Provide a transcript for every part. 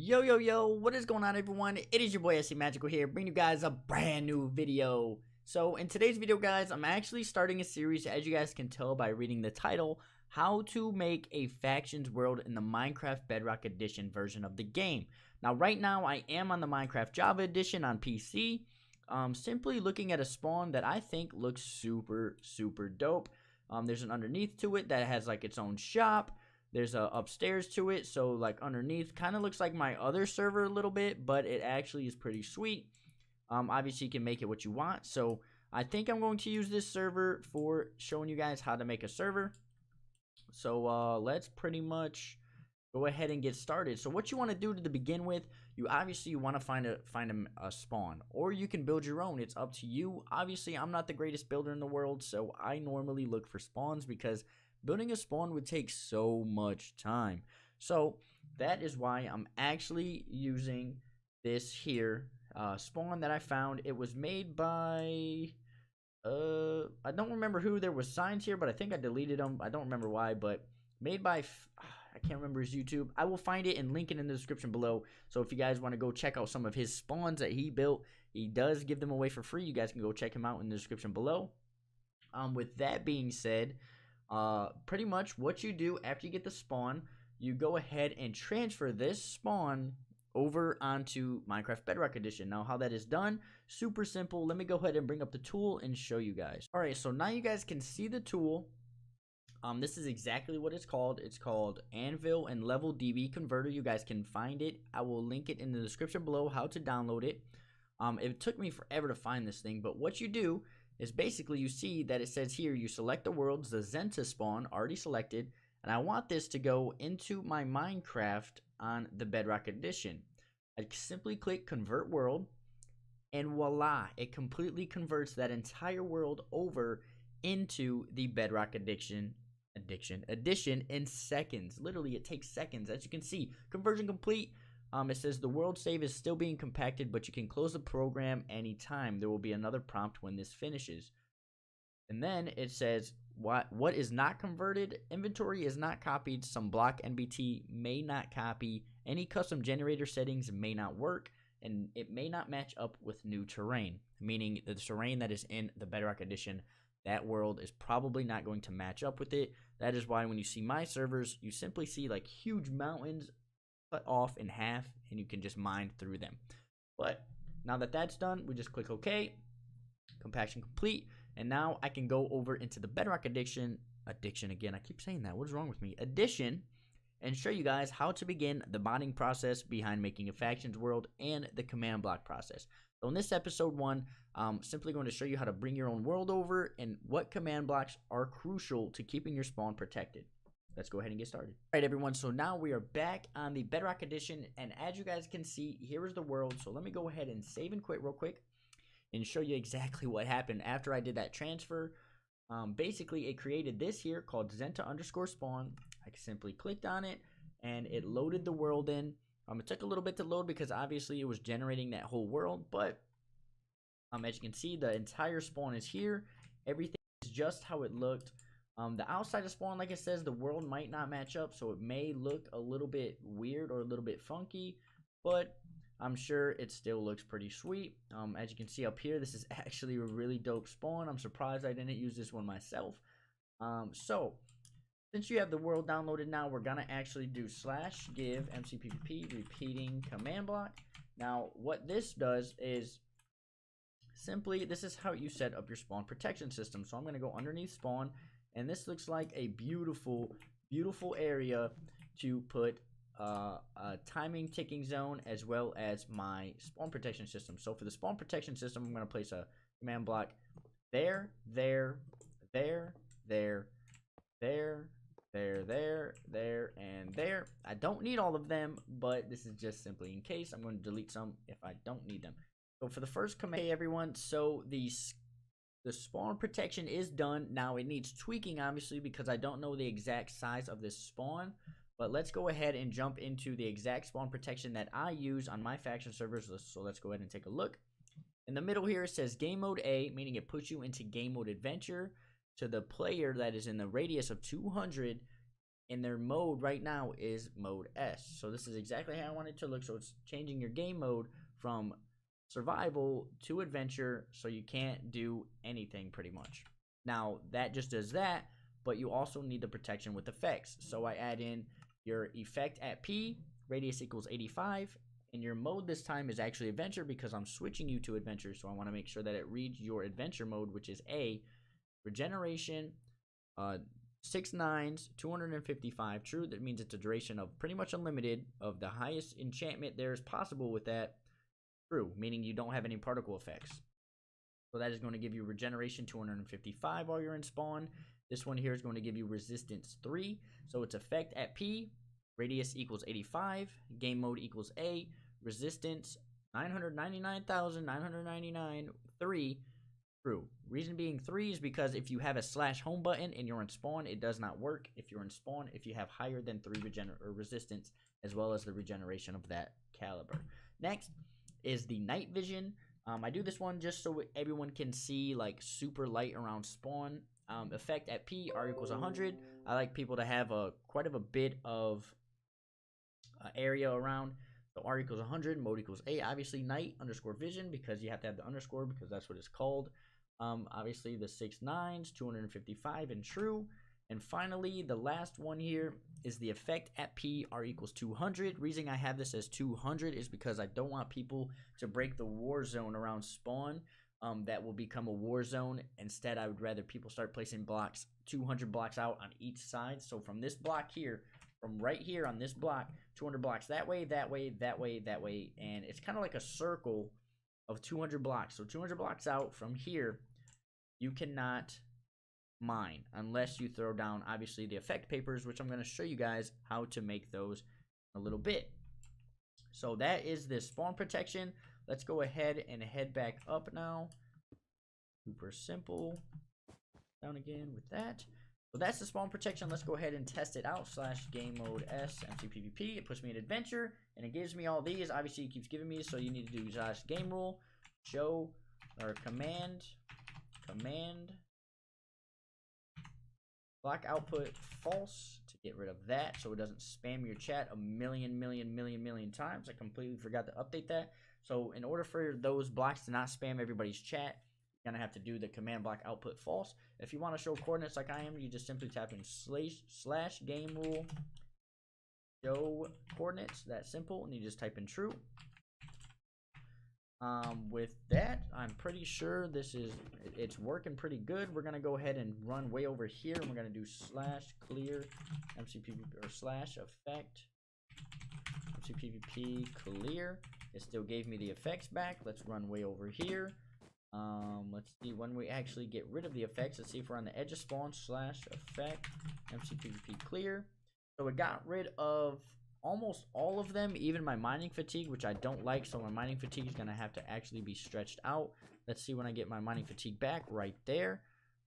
Yo, what is going on, everyone? It is your boy SC Magical here, bringing you guys a brand new video. So in today's video, guys, I'm actually starting a series, as you guys can tell by reading the title, how to make a factions world in the Minecraft Bedrock Edition version of the game. Now right now I am on the Minecraft Java Edition on PC, simply looking at a spawn that I think looks super dope. There's an underneath to it that has like its own shop. There's a upstairs to it, so like underneath kind of looks like my other server a little bit, but it actually is pretty sweet. Obviously you can make it what you want, so I think I'm going to use this server for showing you guys how to make a server. So let's pretty much go ahead and get started. So what you want to do to begin with, you obviously want to find a spawn, or you can build your own. It's up to you. Obviously I'm not the greatest builder in the world, so I normally look for spawns because building a spawn would take so much time. So that is why I'm actually using this here spawn that I found. It was made by I don't remember who. There was signs here, but I think I deleted them. I don't remember why, but made by I can't remember his YouTube. I will find it and link it in the description below. So if you guys want to go check out some of his spawns that he built, he does give them away for free. You guys can go check him out in the description below. With that being said, pretty much what you do after you get the spawn, you go ahead and transfer this spawn over onto Minecraft Bedrock Edition. Now how that is done, super simple. Let me go ahead and bring up the tool and show you guys. Alright, so now you guys can see the tool. This is exactly what it's called. It's called Anvil and Level DB Converter. You guys can find it. I will link it in the description below how to download it. It took me forever to find this thing, but what you do is basically you see that it says here you select the worlds, the Zenta spawn already selected, and I want this to go into my Minecraft on the Bedrock Edition. I simply click convert world, and voila, it completely converts that entire world over into the Bedrock Edition in seconds. Literally, it takes seconds. As you can see, conversion complete. It says the world save is still being compacted, but you can close the program anytime. There will be another prompt when this finishes. And then it says what is not converted. Inventory is not copied. Some block NBT may not copy. Any custom generator settings may not work, and it may not match up with new terrain, meaning the terrain that is in the Bedrock Edition, that world is probably not going to match up with it. That is why when you see my servers, you simply see like huge mountains cut off in half, and you can just mine through them. But now that that's done, we just click OK, compaction complete, and now I can go over into the Bedrock Edition again. I keep saying that. What is wrong with me? Edition, and show you guys how to begin the modding process behind making a factions world and the command block process. So in this episode 1, I'm simply going to show you how to bring your own world over and what command blocks are crucial to keeping your spawn protected. Let's go ahead and get started. All right, everyone, so now we are back on the Bedrock Edition, and as you guys can see, here is the world. So let me go ahead and save and quit real quick and show you exactly what happened after I did that transfer. Basically, it created this here called Zenta_spawn. I simply clicked on it, and it loaded the world in. It took a little bit to load because obviously it was generating that whole world, but as you can see, the entire spawn is here. Everything is just how it looked. The outside of spawn, like it says, the world might not match up, so it may look a little bit weird or a little bit funky, but I'm sure it still looks pretty sweet. As you can see up here, this is actually a really dope spawn. I'm surprised I didn't use this one myself. So since you have the world downloaded now, we're gonna actually do /give MCPE repeating command block. Now what this does is simply, this is how you set up your spawn protection system. So I'm gonna go underneath spawn, and this looks like a beautiful area to put a timing ticking zone as well as my spawn protection system. So for the spawn protection system, I'm going to place a command block there, and there. I don't need all of them, but this is just simply in case. I'm going to delete some if I don't need them. So for the first command, hey everyone, so the spawn protection is done. Now it needs tweaking, obviously, because I don't know the exact size of this spawn. But let's go ahead and jump into the exact spawn protection that I use on my faction servers. So let's go ahead and take a look. In the middle here, it says Game Mode A, meaning it puts you into Game Mode Adventure. To the player that is in the radius of 200, and their mode right now is mode S. So this is exactly how I want it to look. So it's changing your game mode from survival to adventure, so you can't do anything pretty much. Now that just does that, but you also need the protection with effects. So I add in your effect at P, radius equals 85, and your mode this time is actually adventure because I'm switching you to adventure. So I want to make sure that it reads your adventure mode, which is A, regeneration, 6 nines, 255 true. That means it's a duration of pretty much unlimited of the highest enchantment there is possible with that, true, meaning you don't have any particle effects. So that is going to give you regeneration 255 while you're in spawn. This one here is going to give you resistance 3. So it's effect at P, radius equals 85, game mode equals A, resistance 999,999, 3, true. Reason being 3 is because if you have a /home button and you're in spawn, it does not work if you're in spawn if you have higher than 3 resistance, as well as the regeneration of that caliber. Next is the night vision. I do this one just so everyone can see like super light around spawn. Effect at P, R equals 100. I like people to have quite a bit of area around. So R equals 100, mode equals A. Obviously night underscore vision because you have to have the underscore because that's what it's called. Obviously the 6 nines, 255 and true. And finally, the last one here is the effect at P, R equals 200. Reason I have this as 200 is because I don't want people to break the war zone around spawn. That will become a war zone. Instead, I would rather people start placing blocks, 200 blocks out on each side. So from this block here, from right here on this block, 200 blocks that way, that way, that way, that way. And it's kind of like a circle of 200 blocks. So 200 blocks out from here, you cannot mine unless you throw down obviously the effect papers, which I'm going to show you guys how to make those in a little bit. So that is the spawn protection. Let's go ahead and head back up now. Super simple. Down again with that. So that's the spawn protection. Let's go ahead and test it out. /game mode S MCPE. It puts me in adventure and it gives me all these. Obviously it keeps giving me, so you need to do /game rule show or command block output false to get rid of that so it doesn't spam your chat a million times. I completely forgot to update that. So in order for those blocks to not spam everybody's chat, you're gonna have to do the command block output false. If you want to show coordinates like I am, you just simply tap in /game rule show coordinates. That simple, and you just type in true. With that, I'm pretty sure it's working pretty good. We're gonna go ahead and run way over here, and we're gonna do /clear MCPE or /effect MCPE clear. It still gave me the effects back. Let's run way over here. Let's see when we actually get rid of the effects. Let's see if we're on the edge of spawn. /effect MCPE clear. So it got rid of almost all of them, even my mining fatigue, which I don't like. So my mining fatigue is gonna have to actually be stretched out. Let's see when I get my mining fatigue back right there.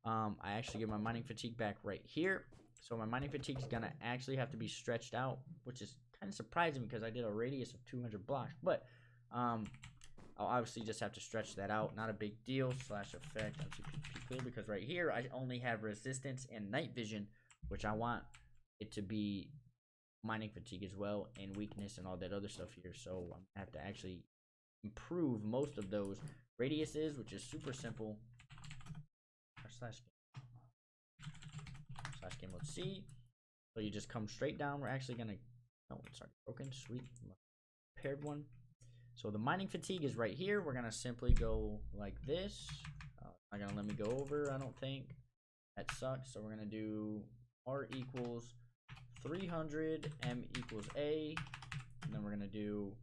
I actually get my mining fatigue back right here. So my mining fatigue is gonna actually have to be stretched out, which is kind of surprising because I did a radius of 200 blocks. But I'll obviously just have to stretch that out. Not a big deal. /effect MCPE clear, because right here I only have resistance and night vision, which I want it to be mining fatigue as well, and weakness and all that other stuff here. So I'm gonna have to actually improve most of those radiuses, which is super simple. /game mode C. So you just come straight down. We're actually gonna, oh, it's already broken. Sweet, paired one. So the mining fatigue is right here. We're gonna simply go like this. Not gonna let me go over, I don't think. That sucks. So we're gonna do R equals 300, M equals A, and then we're gonna do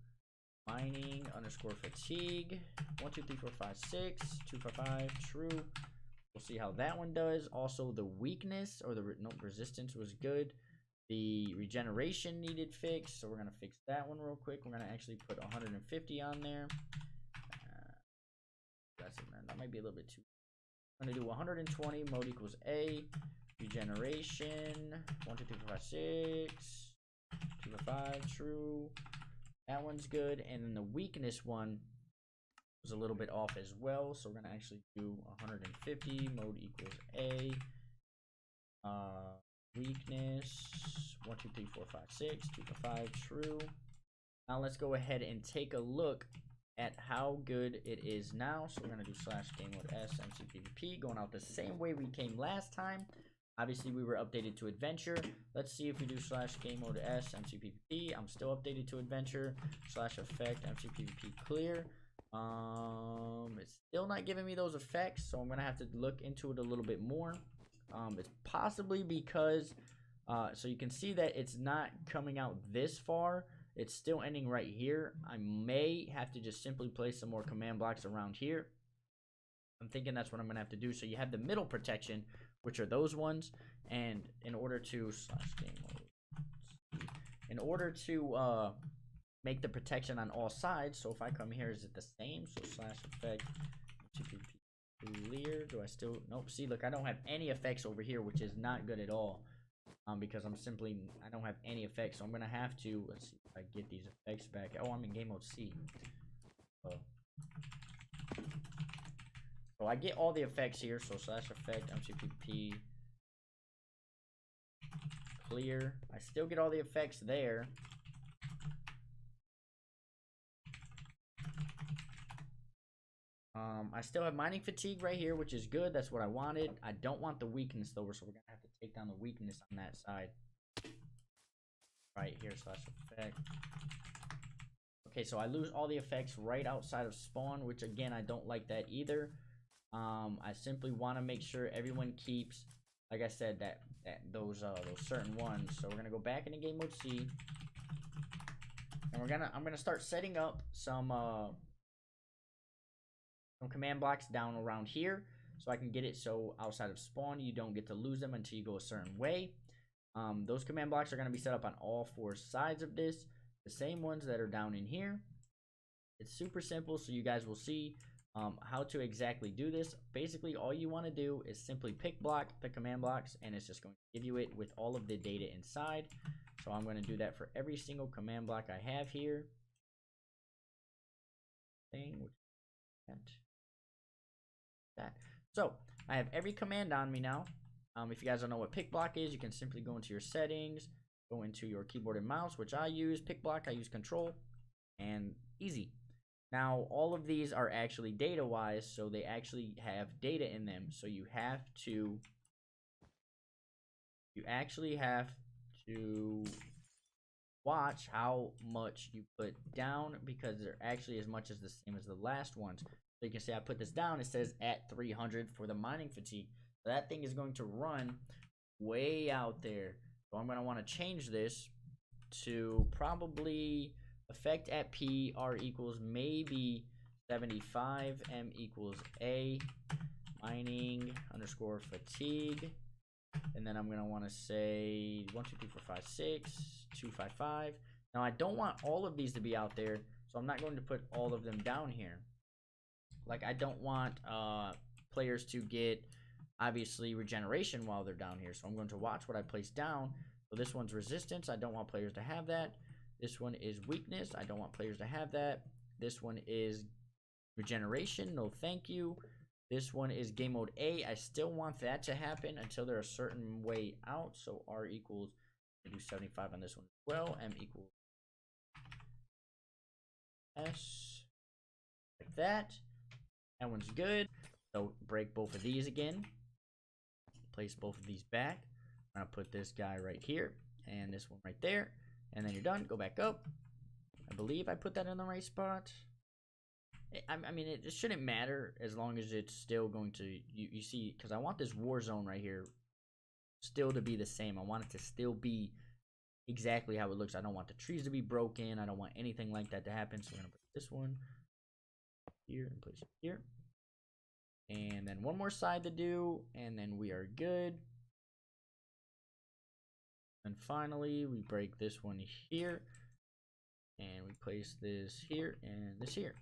mining underscore fatigue 1 2 3 4 5 6 255 true. We'll see how that one does. Also the weakness or the resistance was good. The regeneration needed fixed, so we're gonna fix that one real quick. We're gonna actually put 150 on there. That might be a little bit too. I'm gonna do 120, mode equals A. Regeneration 1 2 3 4 5 6 255 true. That one's good. And then the weakness one was a little bit off as well, so we're gonna actually do 150, mode equals A. weakness, 1 2 3 4 5 6 2 to 5, true. Now let's go ahead and take a look at how good it is now. So we're gonna do slash game mode s MCPVP, going out the same way we came last time. Obviously we were updated to adventure. Let's see if we do slash game mode s MCPVP. I'm still updated to adventure. Slash effect MCPVP clear. It's still not giving me those effects, so I'm gonna have to look into it a little bit more. It's possibly because so you can see that it's not coming out this far. It's still ending right here. I may have to just simply place some more command blocks around here. I'm thinking that's what I'm gonna have to do. So you have the middle protection, which are those ones, and in order to make the protection on all sides, so if I come here, is it the same? So slash effect clear. Do I still? Nope. See, look, I don't have any effects over here, which is not good at all. Because I don't have any effects, so I'm gonna have to, let's see if I get these effects back. Oh, I'm in game mode C. So I get all the effects here, so slash effect MCPP clear. I still get all the effects there. I still have mining fatigue right here, which is good. That's what I wanted. I don't want the weakness though, so we're gonna have to take down the weakness on that side. Right here, slash effect. Okay, so I lose all the effects right outside of spawn, which again, I don't like that either. I simply want to make sure everyone keeps, like I said, those certain ones. So we're gonna go back into game mode C, and I'm gonna start setting up some command blocks down around here, so I can get it so outside of spawn you don't get to lose them until you go a certain way. Those command blocks are going to be set up on all 4 sides of this, the same ones that are down in here. It's super simple, so you guys will see how to exactly do this. Basically, all you want to do is simply pick block the command blocks, and it's just going to give you it with all of the data inside. So I'm going to do that for every single command block I have here. So I have every command on me now. If you guys don't know what pick block is, you can simply go into your settings, go into your keyboard and mouse, which I use pick block, I use control, and easy. Now all of these are actually data wise, so they actually have data in them, so you actually have to watch how much you put down, because they're actually as much as the same as the last ones. So you can see I put this down, it says at 300 for the mining fatigue. So that thing is going to run way out there. So I'm going to want to change this to probably effect at P, R equals maybe 75, M equals A, mining underscore fatigue. And then I'm going to want to say 1 2 3 4 5 6 2 5 5. Now I don't want all of these to be out there, so I'm not going to put all of them down here. Like, I don't want players to get obviously regeneration while they're down here, so I'm going to watch what I place down. So this one's resistance, I don't want players to have that. This one is weakness, I don't want players to have that. This one is regeneration, no thank you. This one is game mode A, I still want that to happen until they're a certain way out. So R equals, I do 75 on this one as well. M equals S, like that. That one's good. So break both of these again. Place both of these back. I'm gonna put this guy right here and this one right there, and then you're done. Go back up. I believe I put that in the right spot. I mean, it shouldn't matter as long as it's still going to, you see, because I want this war zone right here still to be the same. I want it to still be exactly how it looks. I don't want the trees to be broken. I don't want anything like that to happen. So we're gonna put this one here and place it here, and then one more side to do, and then we are good. And finally we break this one here, and we place this here and this here,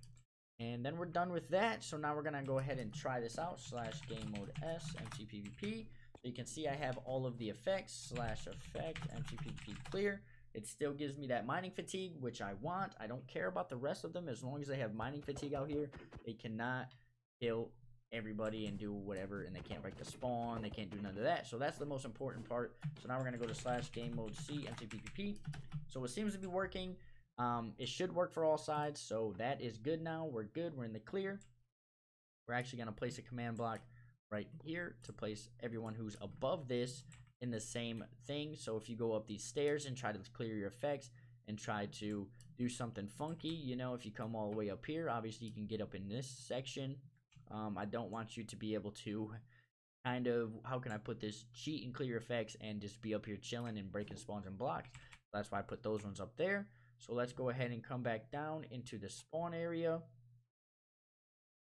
and then we're done with that. So now we're gonna go ahead and try this out. Slash game mode S MCPVP. So you can see I have all of the effects. Slash effect MCPVP clear. It still gives me that mining fatigue, which I want. I don't care about the rest of them as long as they have mining fatigue out here. They cannot kill everybody and do whatever, and they can't break the spawn, they can't do none of that. So that's the most important part. So now we're going to go to /game mode C MCPE. So it seems to be working. It should work for all sides, so that is good. Now we're good, we're in the clear. We're actually going to place a command block right here to place everyone who's above this in the same thing. So if you go up these stairs and try to clear your effects and try to do something funky, you know, if you come all the way up here, obviously you can get up in this section. I don't want you to be able to kind of, how can I put this, cheat and clear effects and just be up here chilling and breaking spawns and blocks. That's why I put those ones up there. So let's go ahead and come back down into the spawn area.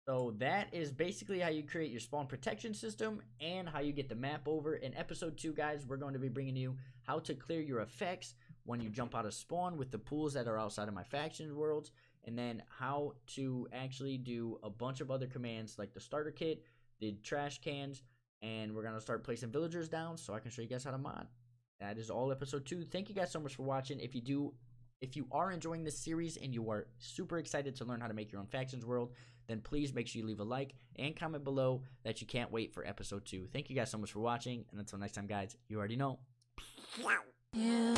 So that is basically how you create your spawn protection system and how you get the map over. In episode 2, guys, we're going to be bringing you how to clear your effects when you jump out of spawn with the pools that are outside of my factions worlds, and then how to actually do a bunch of other commands like the starter kit, the trash cans, and we're going to start placing villagers down so I can show you guys how to mod. That is all episode 2. Thank you guys so much for watching. If you are enjoying this series and you are super excited to learn how to make your own factions world, then please make sure you leave a like and comment below that you can't wait for episode 2. Thank you guys so much for watching, and until next time, guys, you already know. Yeah.